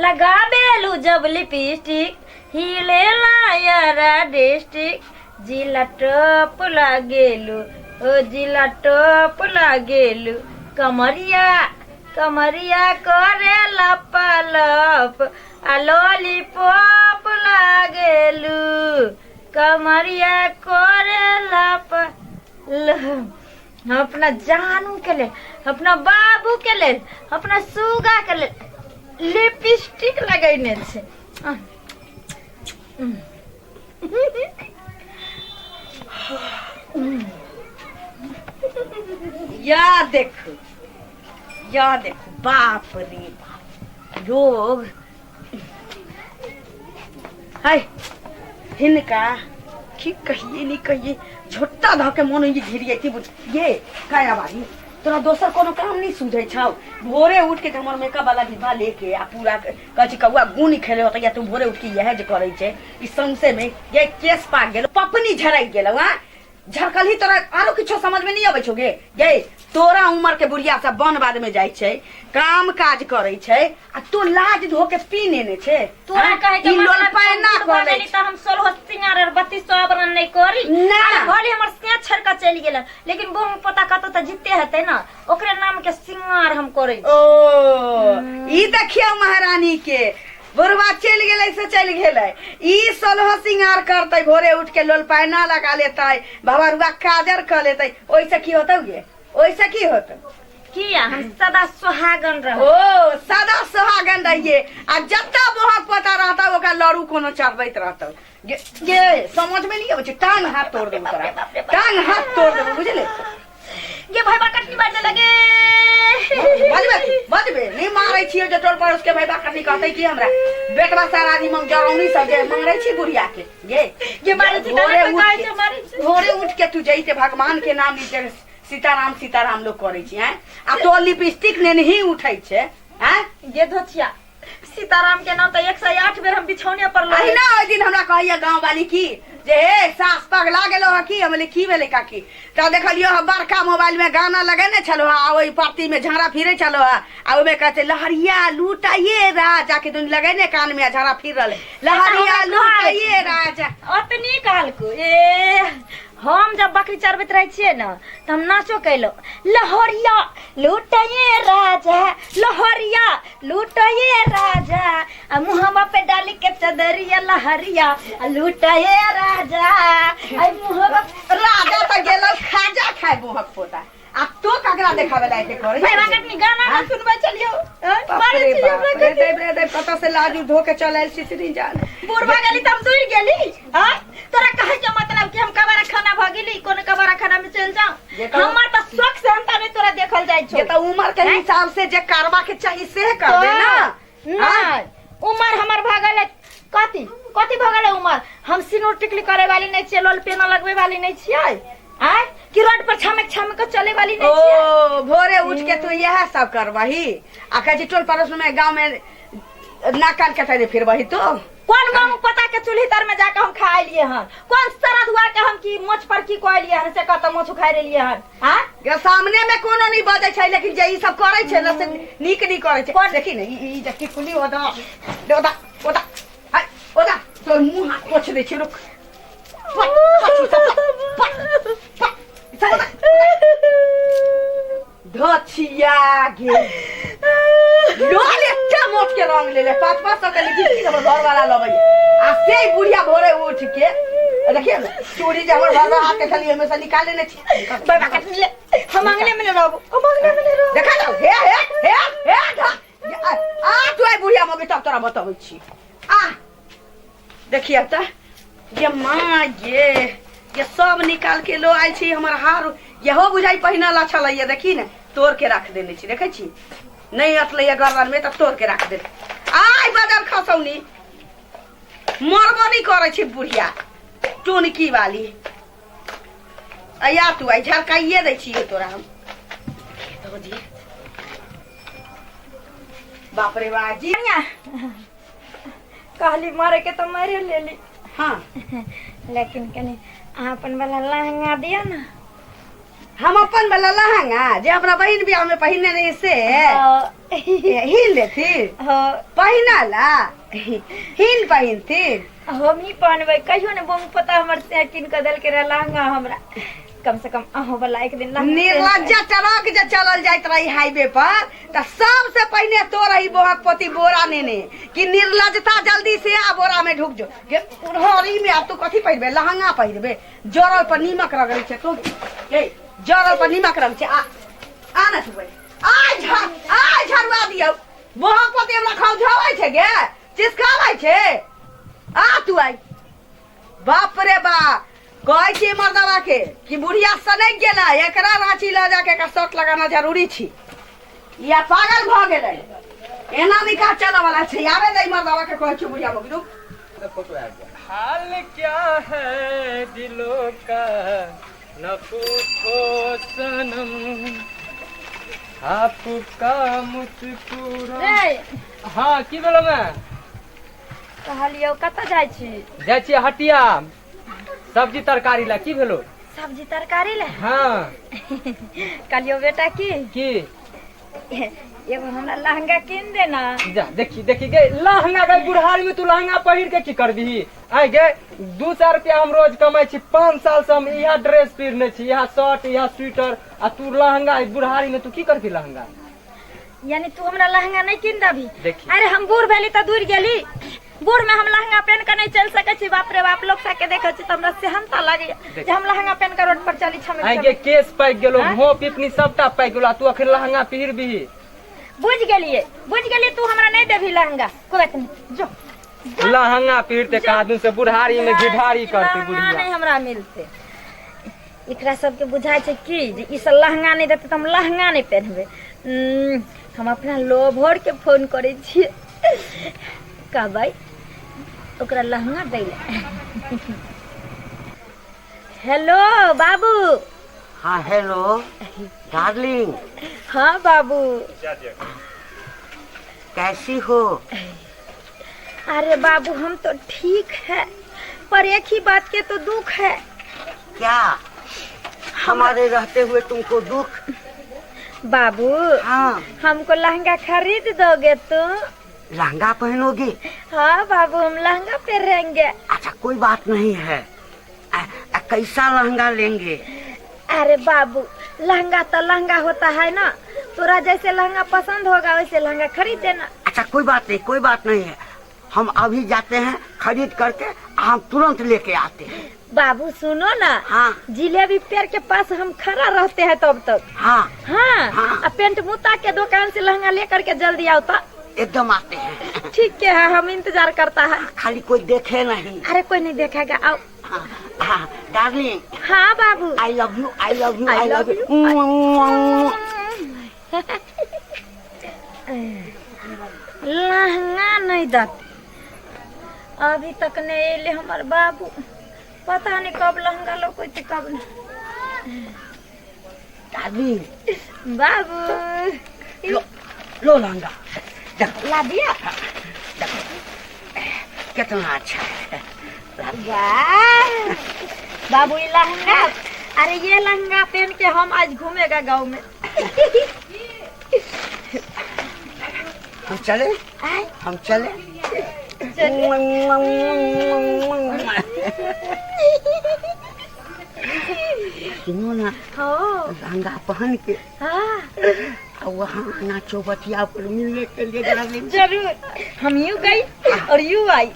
लगा बेलू जब लिपस्टिक हिले लायरा डिस्ट्रिक्ट जिला टॉप लागेलू ओ जिला टॉप लागेलू कमरिया कमरिया करे लपलप आ लॉलीपॉप लागेलू कमरिया करे लप अपना जानू के ले अपना बाबू के ले अपना सुगा के ले लिपस्टिक लगैने छे या देखो बाप रे बाप लोग हाय हिनका की कहिए नहीं कहिए झोटा धके मन ये घेरिए थी ये काया बारी तोरा दोसर कोनो काम नहीं सूझे छौ भोरे उठ के हमर मेकअप वाला डिब्बा लेके आ पूरा कची कौआ गुन खेले होत या तू भोरे उठ के यह जे करे छे ई संसे में ये केस पाक गेल पपनी झराई गेल हां झरकल ही तोरा आरो किछो समझ में नहीं आबै छोगे ये तोरा उम्र के बुढ़िया सब वन बाद में जाय छे काम काज करे छे आ तू लाज धो के पी नेने छे तोरा कहे के मतलब पैना करे त हम सोलह सिंगार और 3200 बरन नहीं करी ना भले हमर से छरका चली गेल लेकिन वो पता कतो त जिते हते ना ओकरे नाम के सिंगार हम करे ओ ई देखियो महारानी के बुरवा चल गेलै से चल गेलै ई सोलह सिंगार करतै भोरे उठ के लोल पैना लगा लेतै भवरुआ काजर कर लेतै ओइसे की होतौ गे ओइसे की होतौ किया हम सदा सुहागन रहो ओ सदा सुहागन रहिए आ जत्ता मोहक पता रहता ओका लड़ू कोनो चढ़बैत रहतौ ये समझ में नहीं आबै छै टांग हाथ तोड़ देबो तोरा टांग हाथ तोड़ देबो बुझले ये भाईबा कटनी बाजने लगे बजबे नहीं मारै छियै जे टोल पर उसके भाईबा कटनी कहतै कि हमरा बेटवा सारा आदमी मंग जरौनी सब जे मारै छी बुढ़िया के ये मारै छी भोरे उठ के तू जइते भगवान के नाम लीजे सीताराम सीताराम लोग करे छी हैं आ तो लिपस्टिक ने नहीं उठै छै हैं ये धोतिया सीताराम के नाम तो 108 बेर हम बिछौने पर लई ना ओइ दिन हमरा कहैया गांव वाली की जे हे सास पगला गेलो ह की हमले की भेले काकी त देखलियो ह बड़का मोबाइल में गाना लगेने छलो आ ओइ पार्टी में झाड़ा फिरे छलो आ ओमे कहते लहरिया लूटाइए राजा के दुन लगेने कान में झाड़ा फिर रहले लहरिया लूटाइए राजा ओतनी काल को ए हम जब बकरी चरबैत रहे छिए ना त हम नाचो कैलो लहरिया लूटाइए राजा लहरिया लूटाइए राजा आ मुहवा पे डाली के चदरिया लहरिया लूटाइए राजा आई मुहवा राजा त गेलो खाजा खाए बोहक पोता आ तो ककरा देखावे लायक करे भाई बाकटनी गाना ना सुनबे चलियो मारे छी रे पता से लाजू धो के चलैल सिसरी जान बुरबा गेली त हम दूर गेली हां तोरा कहे के मतलब कि हम कबारा खाना भ गेली कोन कबारा खाना में चल जाऊं हमर त शौक से हम त नहीं तोरा देखल जाय छो ये त उम्र के हिसाब से जे करबा के चाहिए से करबे ना उम्र हमर भागल कथी कथी भगल उम्र हम सिनोर टिकली करे वाली नहीं छियै लोल पेना लगवे वाली नहीं छियै आय कि रोड पर छमक छमक चले वाली नहीं छियै ओ भोरे उठ के तू यह सब करबही आ कजी टोल पड़ोस में गांव में नाकान कटारे फिरबही तो कौन गांव पता के चूल्ही तर में जाके हम खाए लिए हन कौन सरद हुआ के हम की मोछ पर की कोइ लिए हन से कत मोछ खाए रे लिए हन हां के सामने में कोनो नहीं बजे छै लेकिन जे ई सब करे छै न से नीक नहीं करे छै कोन देखी न ई जकी खुली होदा ओदा हाय ओदा तो मुंह हाथ पोछ दे छै रुक धोतिया गे लोल एकटा मोट के रंग ले 500 के लिपस्टिक हमर घर वाला लबै आ से बुढ़िया भोरे उठ के देखिए ना चोरी जे हमर घर हाथ के खाली हमेशा निकाल लेने छी बाबा कटनी ले हम अंगले में रहबो हम अंगले में रहबो देखा जाओ हे आ तू आई बुढ़िया मगे तब तोरा बताबै छी आ देखिए त ये मां ये सब निकाल के लो आई छी हमर हार यहो बुझाई पहिना ला छलै ये देखी ने तोड़ के रख देने छी देखै छी नहीं अटलै गर्दन में त तोड़ के रख दे आई बाजार खसौनी मरबो नहीं करे छी बुढ़िया टोनकी वाली आया तू आई झरकाइए दै छी तोरा हम तो जी बाप रे बाजी कहली मारे के तो मारे ले ली हां लेकिन कने अपन वाला लहंगा दिया ना हम अपन वाला लहंगा जे अपना बहन बियाह में पहिने रही से हिल लेती पहिना ला हिल पहिनती हम ही पहनबे कहियो ने बम पता हमर से किन कदल के लहंगा हमरा कम से कम अहो वाला एक दिन निर्लज्जा टरक जे चलल जाइत रही हाईवे पर त सबसे पहले तो रही बोहक पोती बोरा नेने कि निर्लज्जता जल्दी से आ बोरा में ढुक जो के उड़हरी में अब तू कथी पहिरबे लहंगा पहिरबे जरल पर नीमक रगड़ी छे तो ए जरल पर नीमक रगड़ी छे आ ना तू आ झरुआ दियो बोहक पोती हमरा खाउ झवाई छे गे चिसकावै छे आ तू आई बाप रे बा कहै छी मर्दवा के कि बुढ़िया सनक गेला एकरा रांची ल जाके का शर्ट लगाना जरूरी छी या पागल भ गेलै एना निकाह चला वाला छै आवे दे मर्दवा के कहै छी बुढ़िया मगिदू हाल क्या है दिलों का न पूछो सनम आपका मुस्कुरा हाँ की बोलो मैं कहलियो कत जाइ छी जाइ छी हटिया सब्जी तरकारी ला की भेलो सब्जी तरकारी ले हाँ कहलियो बेटा की एगो हमरा लहंगा किन देना जा देखी देखी गे लहंगा गे बुढ़ारी में तू लहंगा पहिर के की करबी आई गे 200 रुपया हम रोज कमाई छी 5 साल से हम यह ड्रेस पहिरने छी यह शर्ट यह स्वेटर आ तू लहंगा बुढ़ारी में तू की करबी लहंगा यानी तू हमरा लहंगा नहीं किन दबी देखी अरे हम बूढ़ भेली त दूर गेली बूढ़ में हम लहंगा पहन के नहीं चल सके छी बाप रे बाप लोग के देखे छी त हमरा सेहनता लागे जे हम लहंगा पहन के रोड पर चली छ आई गे केस पाक गेलो भो पिपनी सबटा पाक गेलो तू अखन लहंगा पहिरबी बुझ गेली तू हमरा नहीं देबी लहंगा कोई बात नहीं जो लहंगा पहिरते का आदमी से बुढ़ारी में घिढारी करते बुढ़िया नहीं हमरा मिलते एकरा सबके बुझाई छै कि जे ई सब लहंगा नहीं देते त हम लहंगा नहीं पहनबे हम अपना लोभर के फोन करे छिए कहबै ओकरा लहंगा दै ले हेलो बाबू हाँ हेलो डार्लिंग हाँ बाबू कैसी हो अरे बाबू हम तो ठीक है पर एक ही बात के तो दुख है क्या हमारे रहते हुए तुमको दुख बाबू हाँ हमको लहंगा खरीद दोगे तुम लहंगा पहनोगी हाँ बाबू हम लहंगा पहनेंगे अच्छा कोई बात नहीं है कैसा लहंगा लेंगे अरे बाबू लहंगा तो लहंगा होता है ना तोरा जैसे लहंगा पसंद होगा वैसे लहंगा खरीद देना अच्छा कोई बात नहीं है हम अभी जाते हैं खरीद करके हम तुरंत लेके आते हैं बाबू सुनो ना हाँ जिलेबी पेड़ के पास हम खड़ा रहते हैं तब तक हाँ हाँ, हाँ। पेंट मुता के दुकान से लहंगा लेकर के जल्दी आओ तो एकदम आते हैं ठीक है हम इंतजार करता है खाली कोई देखे नहीं अरे कोई नहीं देखेगा आओ हाँ डार्लिंग हाँ बाबू I love you I love you I I love love you lehenga नहीं देते अभी तक नहीं एले हमार बाबू पता नहीं कब लहंगा लोग कब नहीं डार्लिंग बाबू लो लहंगा ला दिया कितना अच्छा है वाह बाबू ये लहंगा अरे ये लहंगा पहन के हम आज घूमेगा गांव में हम चले आए हम चले सुनो ना हो लहंगा पहन के हाँ वहाँ आना चौबटिया पर मिलने के लिए डार्लिंग जरूर हम यूँ गई और यूँ आई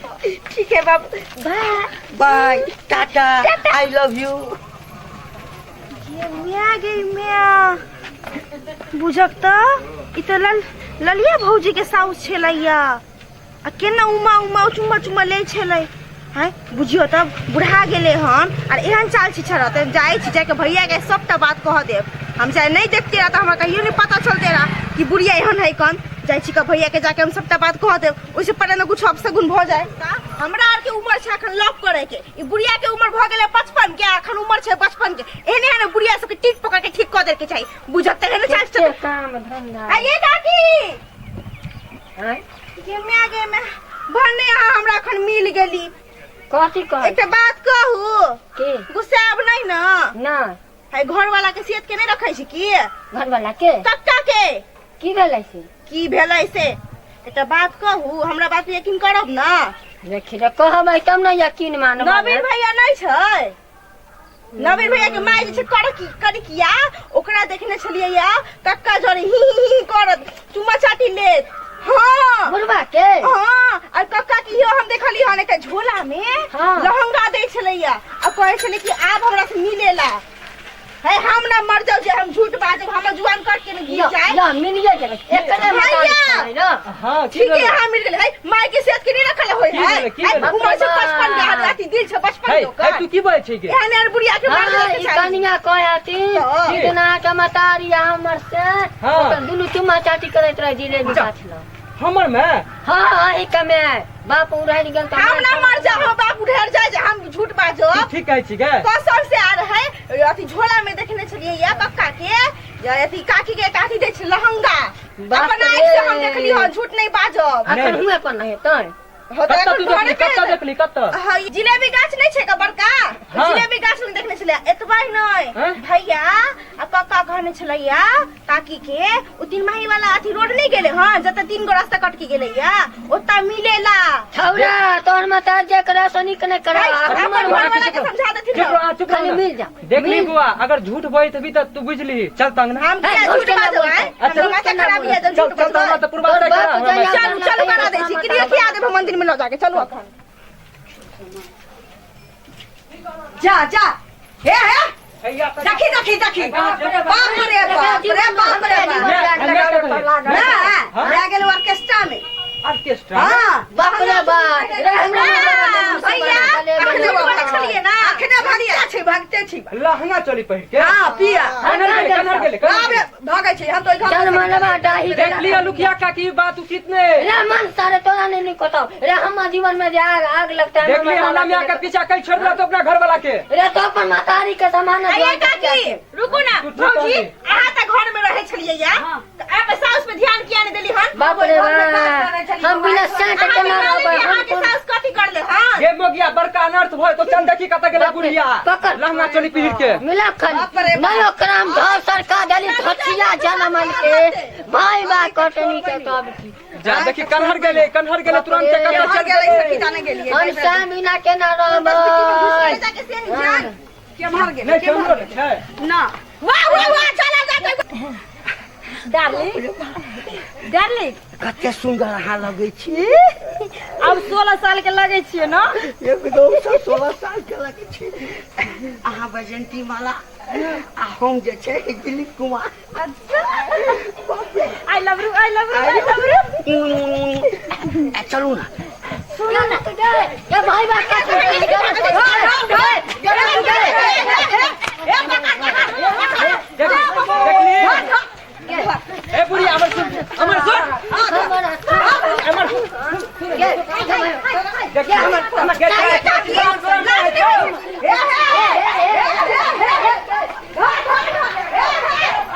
ठीक है बाबू bye bye tata I love you ये मिया गई मिया बुझक त इ त ललिया भौजी के साउस छलैया आ केना उमा उमा चुम्मा चुम्मा ले छलै है बुझियो त बुढ़ा गेले हन और एहन चाल छी छरा त जाय छी जाके भैया के सबटा बात कह देब हम चाहे नहीं देखते रहा तो हमरा कहियो नहीं पता चलते रहा कि बुढ़िया एहन है कौन जाय छी का भैया के जाके हम सबटा बात कह देब ओइसे पहले न कुछ अपशगुन भ जाए हमरा आर के उम्र छै अखन लव करे के इ बुढ़िया के उम्र भ गेले 55 के अखन उम्र छै 55 के एहने एहने बुढ़िया सब के टीट पकड़ के ठीक कर दे के चाहिए बुझत है ना चल काम धंधा आ ये दादी हैं ये में आगे में भन्ने हमरा अखन मिल गेली कथी कह एकटा बात कहू के गुस्सा अब नहीं ना ना है घर वाला के सेहत के नहीं रखे छी की घर वाला के कक्का के की भेलै से की भेलै से एकटा बात कहू हमरा बात पे यकीन करब ना देखी रे कहबै तब न यकीन मानब नवीन भैया नहीं छै नवीन भैया के माय जे छै करी किया ओकरा देखने छलियै या कक्का जरे ही करत चुमा चाटी लेत हाँ बुढ़वा के हाँ और कक्का की हम देखली हन एक झोला में हाँ। लहंगा दै छलैया और कहे छलै कि आब हमरा से मिलेला है हम ना मर जाओ जे हम झूठ बाजब हमर जुआन कट के न गिर जाए या मिलिए जेबै एकरे भैया। में ना हाँ ठीक है हाँ मिल गेल है माय के सेहत के नहीं रखल होय की है भेलै, की भेलै? उमर से 55 के हाथ दिल से 55 है लोग तू की बोले छै गे एहन एहन बुढ़िया के मार हाँ देके ई चाहिए कनिया कहती हाँ। कितना के मतारी हमर से हाँ। ओकर दुनू चुम्मा चाटी करैत रहे जिलेबी जा। गाछला हमर में हाँ ई कमे बाप उड़ाइ गेल त हम ना मर जाओ बाप उधर जाए जे हम झूठ बाजो ठीक कहै छी गे कसर से आ रहे अथी झोला में देखने छलिए या कक्का के अथी काकी के काठी दे छै लहंगा बाप अपना रे। से हम देखली हो झूठ नहीं बाजब अखन हुए पर नहीं हेतै कत्ता तू देखली कत्ता देखली कत्ता हां जिलेबी गाछ नहीं छै का बड़का हाँ। जिलेबी गाछ में देखने छलिए एतबा ही नहीं हाँ। भैया आ कक्का कहने छलिए काकी के उ तीन माही वाला अथी रोड नहीं गेले हां जत 3 गो रास्ता कट के गेले या ओता मिलेला छौरा तोहर मतार जे करे सोनी के नहीं करे अपन हमर घर वाला के समझा देथिन चुप रह चुप खाली रह मिल जा देखली बुआ अगर झूठ बोई तभी तक तू बुझली चल तंग ना हम है, क्या झूठ झूठ केना बाजब है बोलतै? हम माथा खराब है जब चल झूठ चल बाजब तो पूर्वा तोर बाप तक जाइया। चल चल करा दे छी क्रिया खिया देब मंदिर में लो जाके चलो अखन जा जा हे देखी देखी देखी बाप रे बाप रे बाप रे बाप ना ले गेल ऑर्केस्ट्रा में ऑर्केस्ट्रा हां बाप रे बाप रे हमरा भैया अखने बोले छलिए ना अखने भागिया छै भागते छी लहंगा चली पहिर के हां पिया कनर गेले आबे भागै छै हम तो घर चल मनवा डाही देख लिया लुकिया का की बात उचित ने रे मन सारे तोरा नहीं कहता रे हम जीवन में जे आग लगता है देख लिया हमरा मियां के पीछा कहीं छोड़ दिया तो अपना घर वाला के रे तो अपन मतारी के समान आइए काकी रुको ना तू ठीक भौजी कहली। अहाँ त घर में रहे छलिए या तो आप साउस पे ध्यान किया नहीं देली हन बाप रे बाप हम बिना सेंट के ना रहबै हम हम के साउस कथी कर ले हन ये मोगिया बड़का अनर्थ भयो तो चल देखी कत गेले बुढ़िया पकड़। लहंगा चली पहिर के मिला बाप रे खाली नयो क्राम धर सरकार दली धचिया जनमल के भाई बा कटनी के तब की जा देखी कन्हर गेले तुरंत ये कत घर चल गेले गेले सखी जाने के लिए हम सा बिना के ना रहबै जाके से नहीं जान के मार गेले नहीं के मार चल छै ना वाह वाह वाह चला जाते डार्लिंग कते सुंदर अहाँ लगे छी अब 16 साल के लगे छिए ना एकदम से 16 साल के लगे छी अहाँ बजंती माला आ हम जे छै दिलीप कुमार आई लव यू चलू ना सुनो ना तो गए ये भाई बा का देखली ए बुढ़िया हमर सुन देखी हमर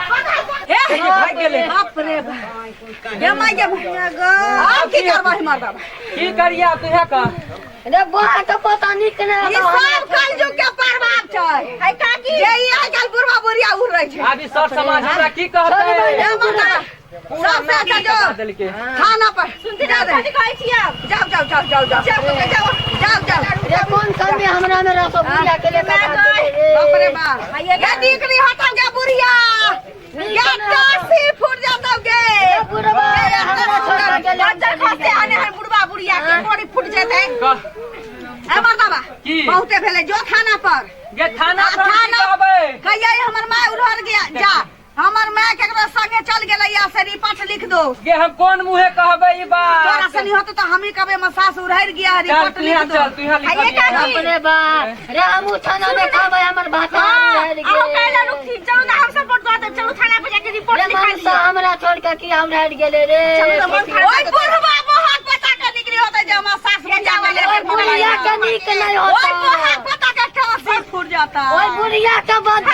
भाग गेले बाप रे बाप ये माय के भैया गो आप की करबा हमर बाबा की करिया तुहे का रे बुआ तो पता नहीं केना ई सब कलयुग के प्रभाव छै है काकी जे ई आजकल बुढ़वा बुढ़िया उड़ रहे छै अभी सर समाज हमरा की कहते ए माता पूरा सब से मेरी जो बता देल के थाना पर सुनते जा रहे कहै छी आप जाओ जाओ जाओ जाओ जाओ जाओ जाओ रे कौन कमी हमरा में रसो बुढ़िया के लिए बाप रे बाप ये दीकरी हटा गे बुढ़िया ये कासी फूट जाता गे बुढ़वा हमरा छोड़ के बच्चा खसे आने है बुढ़वा बुढ़िया के बॉडी फूट जेते कह ए मर्दाबा की? बहुते भेले जो थाना पर गे थाना पर की थाना कहबै कहिए हमर माय उधर गया जा हमर माय केकरा संगे चल गेलै या से रिपोर्ट लिख दो गे हम कौन मुहे कहबै ई तोरा बात सनी होत तो हम ही कहबे म सास उधर गया रिपोर्ट तू लिख यहाँ दो चल, तू यहाँ लिख आइए दिया। काकी बाप रे बाप रे हम थाना में कहबै हमर भाषा हां आओ कहला रुकथी चलो ना हम सपोर्ट कर दे चलो थाना पे जाके रिपोर्ट रे लिखा मन दिया हमरा छोड़ के की हम रह गेले रे ओए बुढ़वा बहुत पता के निकली होता जे हम सास बचा वाले ओए बुढ़िया के नीक नहीं ओए होता बहुत पता के टांसी फूट जाता ओए बुढ़िया के बात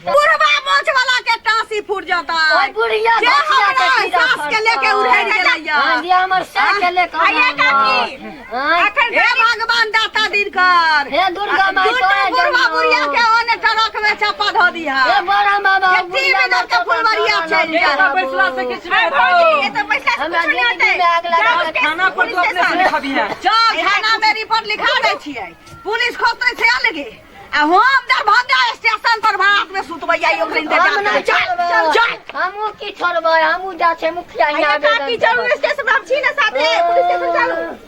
बुढ़वा मोछ वाला के टांसी फूट फूट जाता ओए बुढ़िया जे हमरा सास के लेके उधर गेलैया हां जी हमर सास के लेके आइए काकी हां हे भगवान दाता दिनकर हे दुर्गा माई तो बुढ़वा बुढ़िया के ओने ट्रक में चापा धो दिया हे बड़ा मामा खेती में दर के फुलवरिया चल ये जा पैसा से किछ नहीं ये हो तो पैसा से हमरा कुछ नहीं जिंदगी में आग लगा होते के थाना पर तो अपने से लिखा भी है चल थाना में रिपोर्ट लिखा दे छियै पुलिस खोजते से अलगे आ हम दरभंगा स्टेशन पर भारत में सुतबै आई ओकरे हम नहीं इंतजार चल हमू की छोड़बै हमू जा छै मुखिया आइए यहाँ काकी चलू स्टेशन पर हम छी ना साथे पुलिस स्टेशन चलू